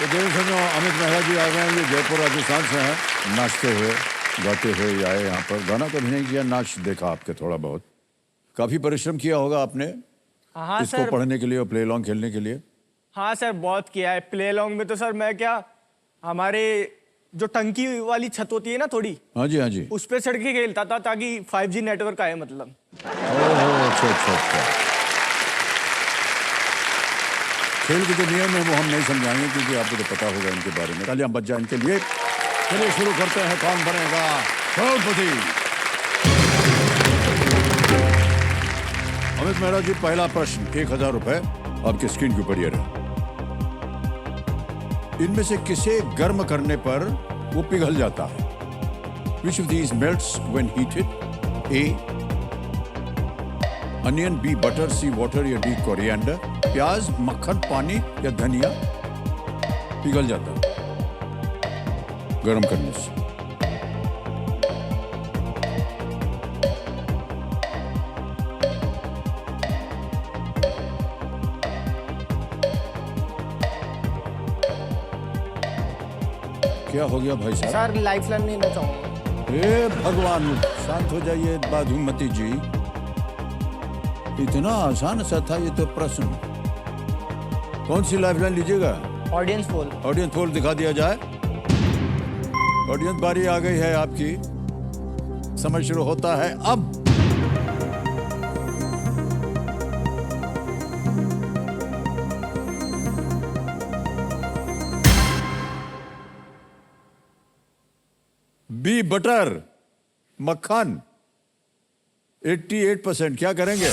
तो देखो अमित मेहरा जी आ गए हैं, ये जयपुर राजस्थान से हैं, नाचते हुए गाते हुए ये आए यहाँ पर। गाना कभी नहीं किया, नाच देखा आपके थोड़ा बहुत। काफी परिश्रम किया होगा आपने हाँ इसको सर, पढ़ने के लिए और प्ले लॉन्ग खेलने के लिए। हाँ सर बहुत किया है। प्ले लॉन्ग में तो सर मैं क्या, हमारे जो टंकी वाली छत होती है ना थोड़ी, हाँ जी हाँ जी। उस पे चढ़ के खेलता था ताकि 5G नेटवर्क आए मतलब। ओह अच्छा अच्छा अच्छा। खेल के जो नियम है वो हम नहीं समझाएंगे क्योंकि आपको तो पता होगा इनके बारे में। तालियां बज जाए इनके लिए। चलिए शुरू करते हैं, कौन बनेगा करोड़पति। अमित मेहरा जी, पहला प्रश्न 1000 रुपए आपकी स्क्रीन के ऊपर ये रहा। इनमें से किसे गर्म करने पर वो पिघल जाता है? Which of these melts when heated? A. Onion, B. Butter, C. Water या D. Coriander? प्याज, मक्खन, पानी या धनिया पिघल जाता है गर्म करने से। क्या हो गया भाई साहब? सर लाइफ लाइन लेना चाहूंगा। हे भगवान, शांत हो जाइए बाधुमती जी। इतना आसान सा था ये तो प्रश्न। कौन सी लाइफलाइन लीजिएगा? Audience poll. ऑडियंस पोल दिखा दिया जाए। ऑडियंस बारी आ गई है आपकी, समय शुरू होता है अब। बी बटर, मक्खन 88%। क्या करेंगे?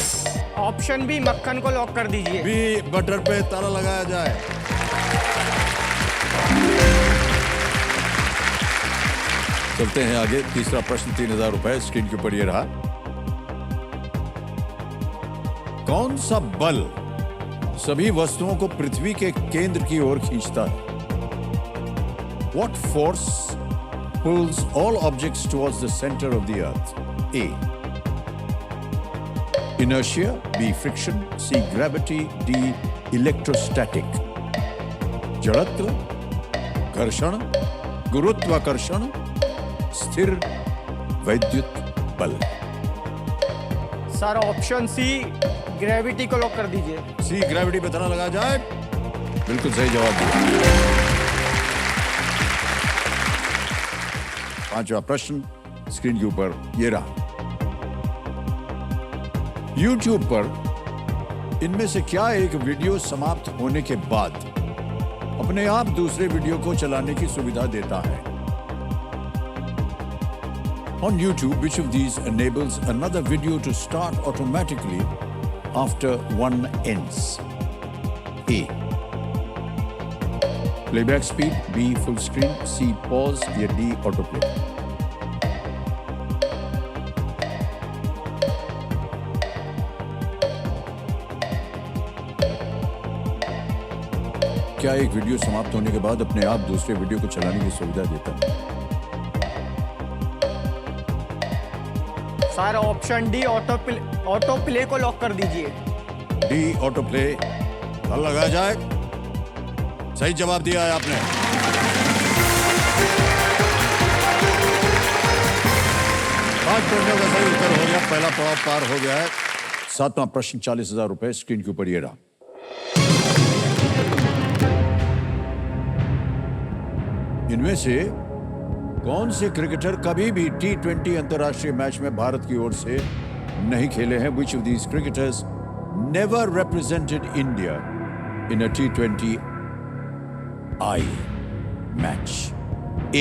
ऑप्शन बी मक्खन को लॉक कर दीजिए। बी बटर पे ताला लगाया जाए। चलते हैं आगे। तीसरा प्रश्न 3000 रुपए स्क्रीन के ऊपर ये रहा। कौन सा बल सभी वस्तुओं को पृथ्वी के केंद्र की ओर खींचता है? What force pulls all objects towards the center of the earth? A. Inertia, B. Friction, C. Gravity, D. Electrostatic. जड़त्व, घर्षण, गुरुत्वाकर्षण, स्थिर वैद्युत बल। सर ऑप्शन सी ग्रेविटी को लॉक कर दीजिए। सी ग्रेविटी पे ताला लगाया जाए। बिल्कुल सही जवाब दिया। पांचवा प्रश्न स्क्रीन के ऊपर ये रहा। YouTube पर इनमें से क्या एक वीडियो समाप्त होने के बाद अपने आप दूसरे वीडियो को चलाने की सुविधा देता है? On YouTube, which of these enables another video to start automatically after one ends? A. Playback speed, B. Full screen, C. Pause या D. Autoplay. क्या एक वीडियो समाप्त होने के बाद अपने आप दूसरे वीडियो को चलाने की सुविधा देता है? Sir option D auto play को लॉक कर दीजिए। डी ऑटो प्ले लगाया जाए। सही जवाब दिया है आपने। पांच प्रश्नों का सही उत्तर हो गया। पहला पड़ाव पार हो गया है। सातवां प्रश्न 40,000 रुपए स्क्रीन के ऊपर ये रहा। इनमें से कौन से क्रिकेटर कभी भी T20 अंतरराष्ट्रीय मैच में भारत की ओर से नहीं खेले हैं? Which of these cricketers never represented India in a T20I match? A.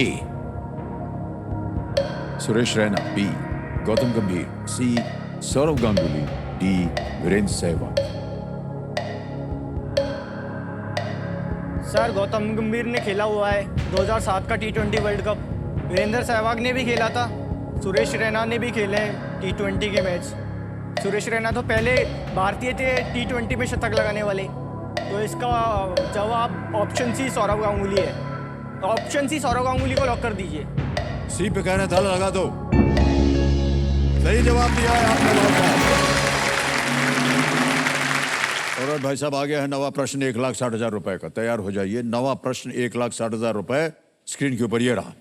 Suresh Raina, B. Gautam Gambhir, C. Sourav Ganguly, D. Virender Sehwag. Sir Gautam Gambhir ने खेला हुआ है 2007 का T20 world cup. Virendra Sehwag ने भी खेला था। सुरेश रैना ने भी खेले हैं T20 के मैच। सुरेश रैना तो पहले भारतीय थे T20 में शतक लगाने वाले। तो इसका जवाब ऑप्शन सी सौरव गांगुली है। ऑप्शन सी सौरव गांगुली को लॉक कर दीजिए। सी पे कहना ताला लगा दो। सही जवाब दिया है आपने। और भाई साहब आ गया है नवा प्रश्न 1,60,000 रुपए का। तैयार हो जाइए। नवा प्रश्न 1,60,000 रुपए स्क्रीन के ऊपर ये रहा।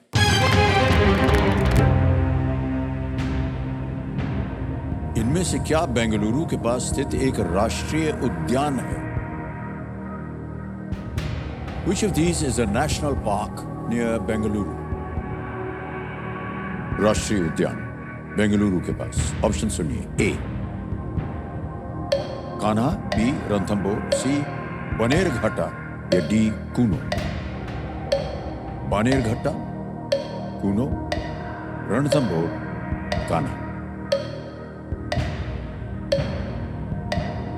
इनमें से क्या बेंगलुरु के पास स्थित एक राष्ट्रीय उद्यान है? Which of these is a national park near Bengaluru? राष्ट्रीय उद्यान बेंगलुरु के पास। ऑप्शन सुनिए। ए कान्हा, बी रणथंबोर, सी बनेरघट्टा या डी कूनो। बनेरघट्टा, कूनो, रणथंबोर, कान्हा।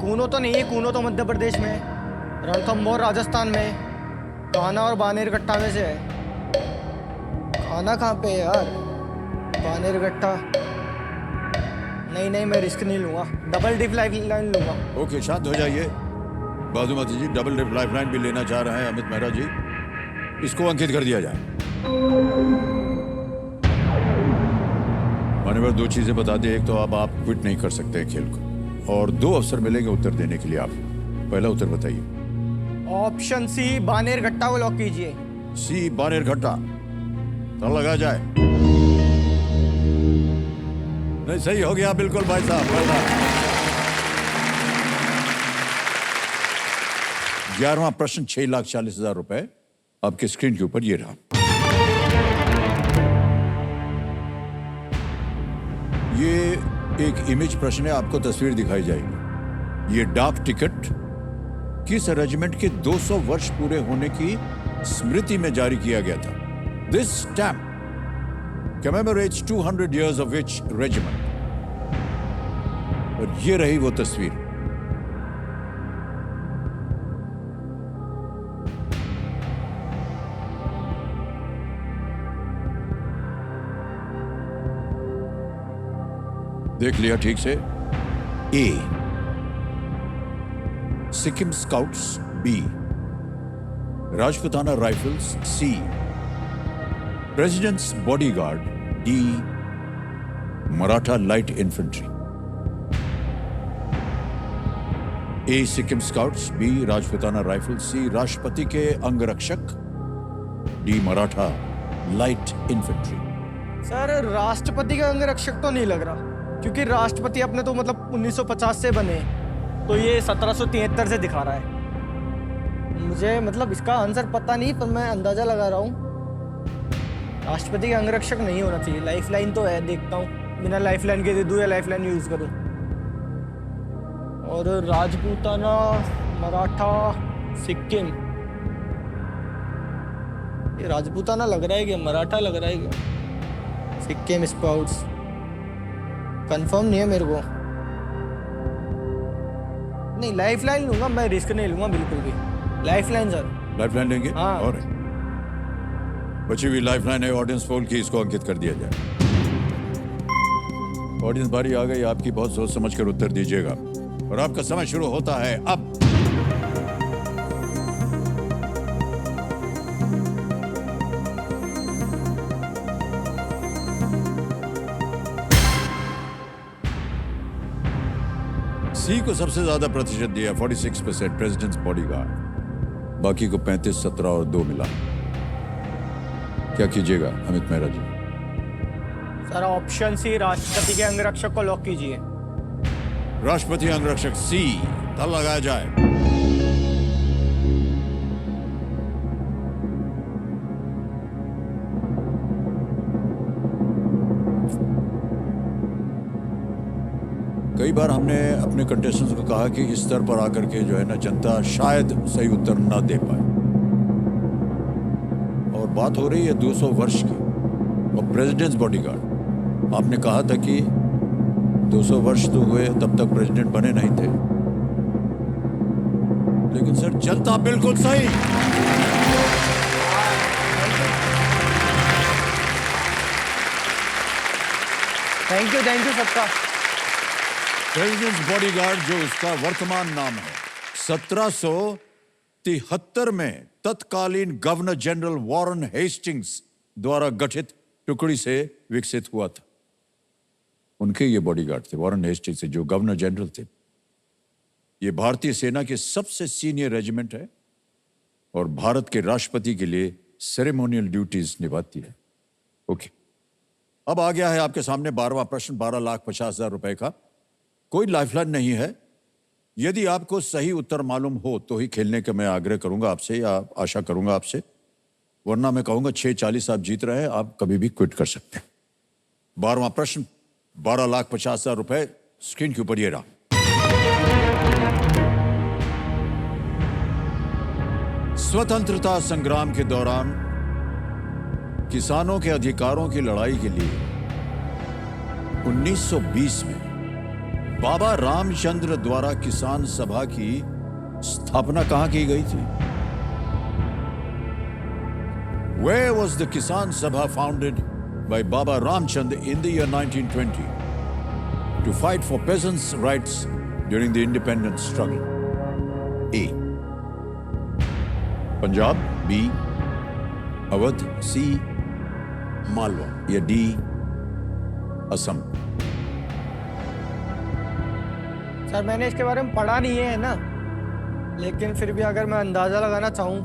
कूनो तो नहीं है, कूनो तो मध्य प्रदेश में है, रणथंबोर राजस्थान में है, कान्हा और बानेरघट्टा में से है। कान्हा कहाँ पे है यार? बानेरघट्टा नहीं, मैं रिस्क नहीं लूंगा, डबल डिप लाइफ लाइन लूंगा। ओके, शांत हो जाइए। बाजूमती जी डबल डिप लाइफलाइन भी लेना चाह रहे हैं अमित मेहरा जी। इसको अंकित कर दिया जाए। मान्यवर, दो चीजें बता दें। एक तो अब आप क्विट नहीं कर सकते खेल को, और दो अवसर मिलेंगे उत्तर देने के लिए। आप पहला उत्तर बताइए। ऑप्शन सी बानेरघट्टा को लॉक कीजिए। सी बानेरघट्टा, तो लगा जाए। नहीं, सही हो गया बिल्कुल भाई साहब। 11वां प्रश्न 6,40,000 रुपए आपके स्क्रीन के ऊपर ये रहा। ये एक इमेज प्रश्न है, आपको तस्वीर दिखाई जाएगी। ये डाक टिकट किस रेजिमेंट के 200 वर्ष पूरे होने की स्मृति में जारी किया गया था? This stamp commemorates 200 years of which regiment? और ये रही वो तस्वीर। देख लिया ठीक से? A Sikkim Scouts, B Rajputana Rifles, C President's Bodyguard, D Maratha Light Infantry. A Sikkim Scouts, B Rajputana Rifles, C राष्ट्रपति के अंगरक्षक, D Maratha Light Infantry. Sir राष्ट्रपति का अंगरक्षक तो नहीं लग रहा, क्योंकि राष्ट्रपति अपने तो मतलब 1950 से बने, तो ये 1773 से दिखा रहा है। मुझे मतलब इसका आंसर पता नहीं, पर मैं अंदाजा लगा रहा हूँ। राष्ट्रपति का अंगरक्षक नहीं होना चाहिए। लाइफलाइन तो है, देखता हूँ बिना लाइफलाइन के दे दूँ या लाइफलाइन यूज करूँ। और राजपूताना, मराठा, सिक्किम, ये राजपूताना लग रहा है कि मराठा लग रहा है क्या? सिक्किम स्काउट्स कंफर्म नहीं है मेरे को। नहीं, लाइफलाइन लूंगा मैं, रिस्क नहीं लूंगा बिल्कुल भी। Lifeline sir. लाइफलाइन लेंगे? हाँ। और बची हुई लाइफलाइन है ऑडियंस पोल की, इसको अंकित कर दिया जाए। ऑडियंस बारी आ गई आपकी, बहुत सोच समझ कर उत्तर दीजिएगा और आपका समय शुरू होता है अब। सी को सबसे ज्यादा प्रतिशत दिया, 46% प्रेसिडेंट्स बॉडीगार्ड। बाकी को 35, 17 और 2 मिला। क्या कीजिएगा अमित मेहरा जी? सर ऑप्शन सी राष्ट्रपति के अंगरक्षक को लॉक कीजिए। राष्ट्रपति अंगरक्षक सी, ताला लगाया जाए। कई बार हमने अपने कंटेस्टेंट्स को कहा कि इस स्तर पर आकर के जो है ना, जनता शायद सही उत्तर ना दे पाए। और बात हो रही है 200 वर्ष की और प्रेसिडेंट्स बॉडीगार्ड। आपने कहा था कि 200 वर्ष तो हुए, तब तक प्रेसिडेंट बने नहीं थे। लेकिन सर जनता बिल्कुल सही। थैंक यू सबका। प्रेसिडेंट्स बॉडीगार्ड जो उसका वर्तमान नाम है, 1773 में तत्कालीन गवर्नर जनरल वॉरेन हेस्टिंग्स द्वारा गठित टुकड़ी से विकसित हुआ था। उनके ये बॉडीगार्ड थे, वॉरेन हेस्टिंग्स जो गवर्नर जनरल थे। ये भारतीय सेना के सबसे सीनियर रेजिमेंट है और भारत के राष्ट्रपति के लिए सेरेमोनियल ड्यूटीज निभाती है। ओके, अब आ गया है आपके सामने 12वां प्रश्न, 12,50,000 रुपए का। कोई लाइफलाइन नहीं है। यदि आपको सही उत्तर मालूम हो तो ही खेलने का मैं आग्रह करूंगा आपसे या आशा करूंगा आपसे, वरना मैं कहूंगा 6:40 आप जीत रहे हैं, आप कभी भी क्विट कर सकते हैं। 12वां प्रश्न, 12,50,000 रुपए स्क्रीन के ऊपर ये रहा। स्वतंत्रता संग्राम के दौरान किसानों के अधिकारों की लड़ाई के लिए 1920 में बाबा रामचंद्र द्वारा किसान सभा की स्थापना कहां की गई थी? Where was the Kisan Sabha founded by Baba Ramchand in the year 1920 to fight for peasants' rights during the independence struggle? A. Punjab. B. Awadh. C. Malwa. या D. असम। सर मैंने इसके बारे में पढ़ा नहीं है ना, लेकिन फिर भी अगर मैं अंदाज़ा लगाना चाहूँ,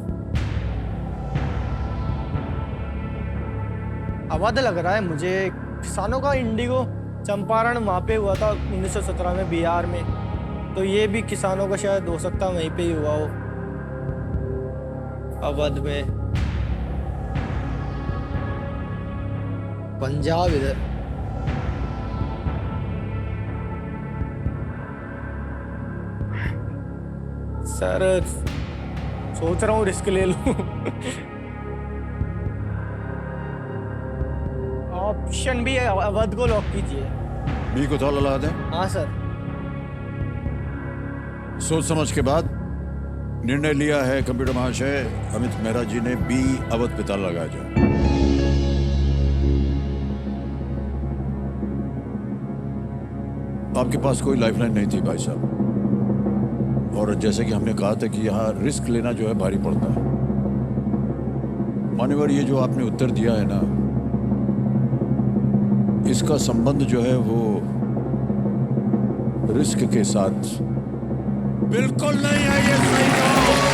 अवध लग रहा है मुझे। किसानों का इंडिगो चंपारण वहाँ पे हुआ था 1917 में बिहार में, तो ये भी किसानों का शायद हो सकता है वहीं पे ही हुआ हो, अवध में। पंजाब इधर। सर सोच रहा हूँ रिस्क ले लूं। ऑप्शन भी है, अवध को लॉक कीजिए। बी को ताला लगा दें? हाँ सर। सोच समझ के बाद निर्णय लिया है कंप्यूटर महाशय अमित मेहरा जी ने, बी अवध पे ताला लगाया जाए। आपके पास कोई लाइफलाइन नहीं थी भाई साहब, और जैसे कि हमने कहा था कि यहाँ रिस्क लेना जो है भारी पड़ता है। मान्यवर, ये जो आपने उत्तर दिया है ना, इसका संबंध जो है वो रिस्क के साथ बिल्कुल नहीं है। ये सही कहा।